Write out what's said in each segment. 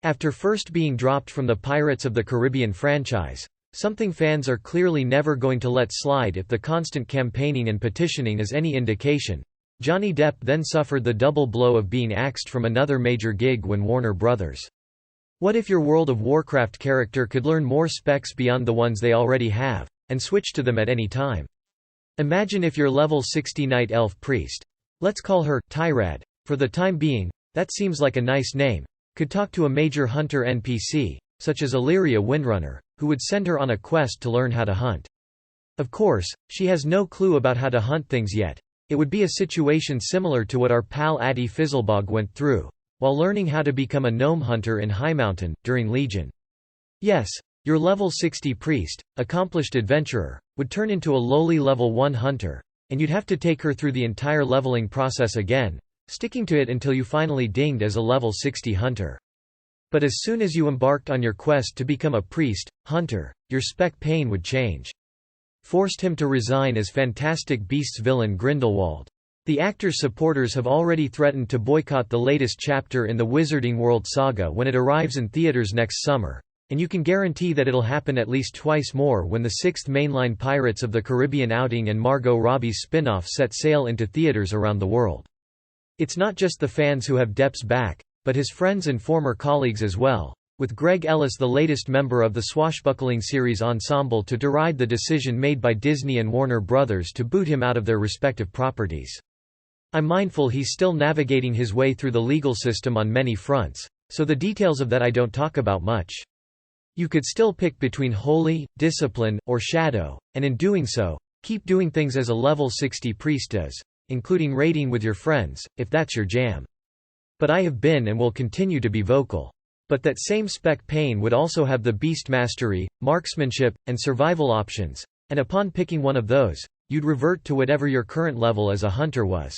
After first being dropped from the Pirates of the Caribbean franchise, something fans are clearly never going to let slide if the constant campaigning and petitioning is any indication, Johnny Depp then suffered the double blow of being axed from another major gig when Warner Bros. What if your World of Warcraft character could learn more specs beyond the ones they already have, and switch to them at any time? Imagine if your level 60 Night Elf Priest, let's call her Tyrande, for the time being, that seems like a nice name, could talk to a major Hunter NPC, such as Alleria Windrunner, who would send her on a quest to learn how to hunt. Of course, she has no clue about how to hunt things yet. It would be a situation similar to what our pal Addie Fizzlebog went through, while learning how to become a gnome hunter in Highmountain, during Legion. Yes, your level 60 priest, accomplished adventurer, would turn into a lowly level 1 hunter, and you'd have to take her through the entire leveling process again, sticking to it until you finally dinged as a level 60 hunter. But as soon as you embarked on your quest to become a priest, hunter, your spec pain would change. Forced him to resign as Fantastic Beasts villain Grindelwald. The actor's supporters have already threatened to boycott the latest chapter in the Wizarding World saga when it arrives in theaters next summer, and you can guarantee that it'll happen at least twice more when the 6th mainline Pirates of the Caribbean outing and Margot Robbie's spinoff set sail into theaters around the world. It's not just the fans who have Depp's back, but his friends and former colleagues as well, with Greg Ellis the latest member of the swashbuckling series ensemble to deride the decision made by Disney and Warner Bros. To boot him out of their respective properties. I'm mindful he's still navigating his way through the legal system on many fronts, so the details of that I don't talk about much. You could still pick between holy, discipline, or shadow, and in doing so, keep doing things as a level 60 priest does, including raiding with your friends, if that's your jam. But I have been and will continue to be vocal. But that same spec pain would also have the beast mastery, marksmanship, and survival options, and upon picking one of those, you'd revert to whatever your current level as a hunter was.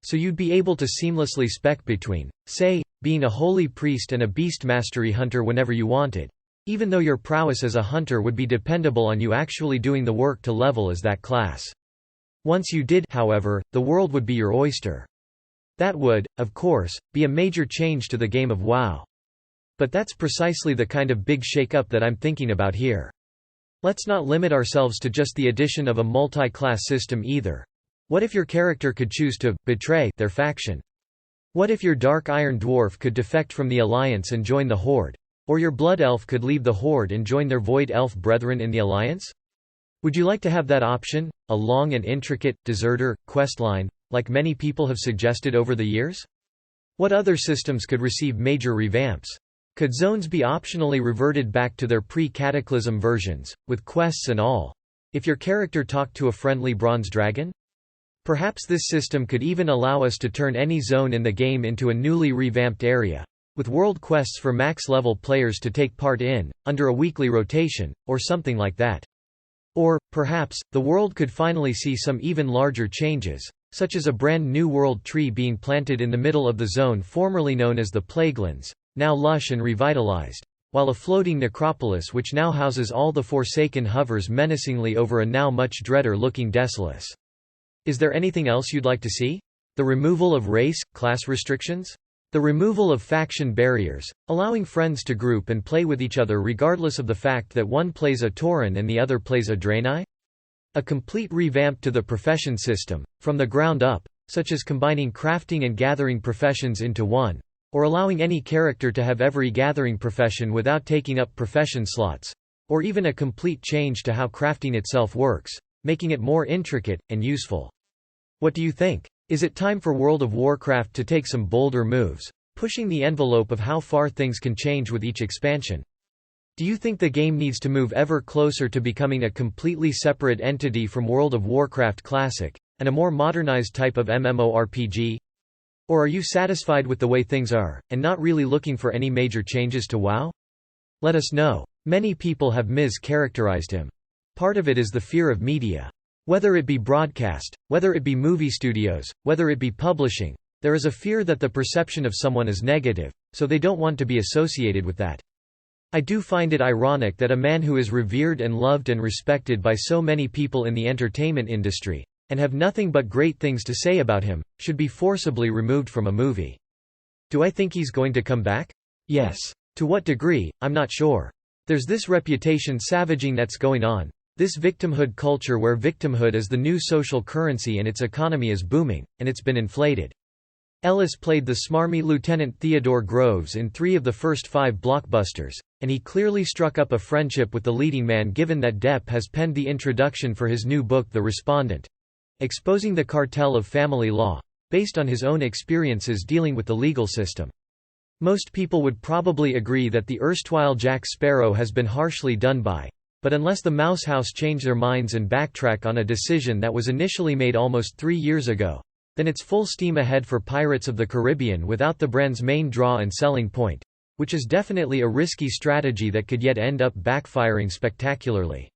So you'd be able to seamlessly spec between, say, being a holy priest and a beast mastery hunter whenever you wanted, even though your prowess as a hunter would be dependable on you actually doing the work to level as that class. Once you did, however, the world would be your oyster. That would, of course, be a major change to the game of WoW. But that's precisely the kind of big shake-up that I'm thinking about here. Let's not limit ourselves to just the addition of a multi-class system either. What if your character could choose to betray their faction? What if your Dark Iron Dwarf could defect from the Alliance and join the Horde? Or your Blood Elf could leave the Horde and join their Void Elf brethren in the Alliance? Would you like to have that option, a long and intricate, deserter, questline, like many people have suggested over the years? What other systems could receive major revamps? Could zones be optionally reverted back to their pre-cataclysm versions, with quests and all, if your character talked to a friendly bronze dragon? Perhaps this system could even allow us to turn any zone in the game into a newly revamped area, with world quests for max-level players to take part in, under a weekly rotation, or something like that. Or, perhaps, the world could finally see some even larger changes, such as a brand new world tree being planted in the middle of the zone formerly known as the Plaguelands, now lush and revitalized, while a floating necropolis which now houses all the Forsaken hovers menacingly over a now much dreader-looking Desolus. Is there anything else you'd like to see? The removal of race, class restrictions? The removal of faction barriers, allowing friends to group and play with each other regardless of the fact that one plays a Tauren and the other plays a Draenei? A complete revamp to the profession system, from the ground up, such as combining crafting and gathering professions into one, or allowing any character to have every gathering profession without taking up profession slots, or even a complete change to how crafting itself works, making it more intricate and useful. What do you think? Is it time for World of Warcraft to take some bolder moves, pushing the envelope of how far things can change with each expansion? Do you think the game needs to move ever closer to becoming a completely separate entity from World of Warcraft Classic, and a more modernized type of MMORPG? Or are you satisfied with the way things are, and not really looking for any major changes to WoW? Let us know. Many people have mischaracterized him. Part of it is the fear of media. Whether it be broadcast, whether it be movie studios, whether it be publishing, there is a fear that the perception of someone is negative, so they don't want to be associated with that. I do find it ironic that a man who is revered and loved and respected by so many people in the entertainment industry, and have nothing but great things to say about him, should be forcibly removed from a movie. Do I think he's going to come back? Yes. To what degree, I'm not sure. There's this reputation savaging that's going on. This victimhood culture where victimhood is the new social currency and its economy is booming, and it's been inflated. Ellis played the smarmy Lieutenant Theodore Groves in 3 of the first 5 blockbusters, and he clearly struck up a friendship with the leading man given that Depp has penned the introduction for his new book The Respondent, exposing the cartel of family law, based on his own experiences dealing with the legal system. Most people would probably agree that the erstwhile Jack Sparrow has been harshly done by, but unless the Mouse House change their minds and backtrack on a decision that was initially made almost 3 years ago, then it's full steam ahead for Pirates of the Caribbean without the brand's main draw and selling point, which is definitely a risky strategy that could yet end up backfiring spectacularly.